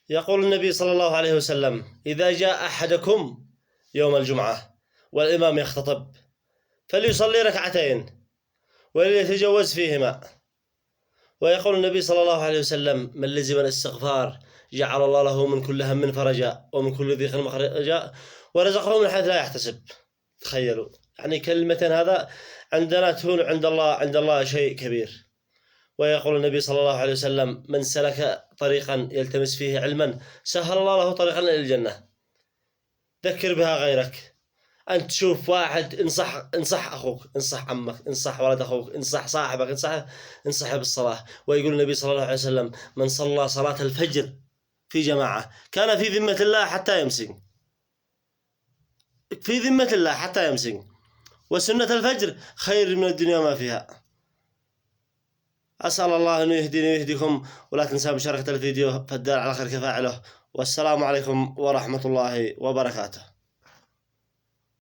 يقول النبي صلى الله عليه وسلم: إذا جاء أحدكم يوم الجمعة والإمام يختطب فليصلي ركعتين وليتجوز فيهما. ويقول النبي صلى الله عليه وسلم: من لزم الاستغفار جعل الله له من كل هم فرجا ومن كل ضيق مخرجا ورزقه من حيث لا يحتسب. تخيلوا يعني كلمة هذا عندنا تكون عند الله شيء كبير. ويقول النبي صلى الله عليه وسلم: من سلك طريقا يلتمس فيه علما سهل الله له طريقا إلى الجنة. ذكر بها غيرك. أنت تشوف واحد، انصح أخوك، انصح عمك، انصح ولد أخوك، انصح صاحبك، انصح بالصلاة. ويقول النبي صلى الله عليه وسلم: من صلى صلاة الفجر في جماعة كان في ذمة الله حتى يمسي. في ذمة الله حتى يمسي. وسنة الفجر خير من الدنيا ما فيها. أسأل الله أن يهديني ويهديكم، ولا تنسوا مشاركة الفيديو فالدال على خير كفاعله. والسلام عليكم ورحمة الله وبركاته.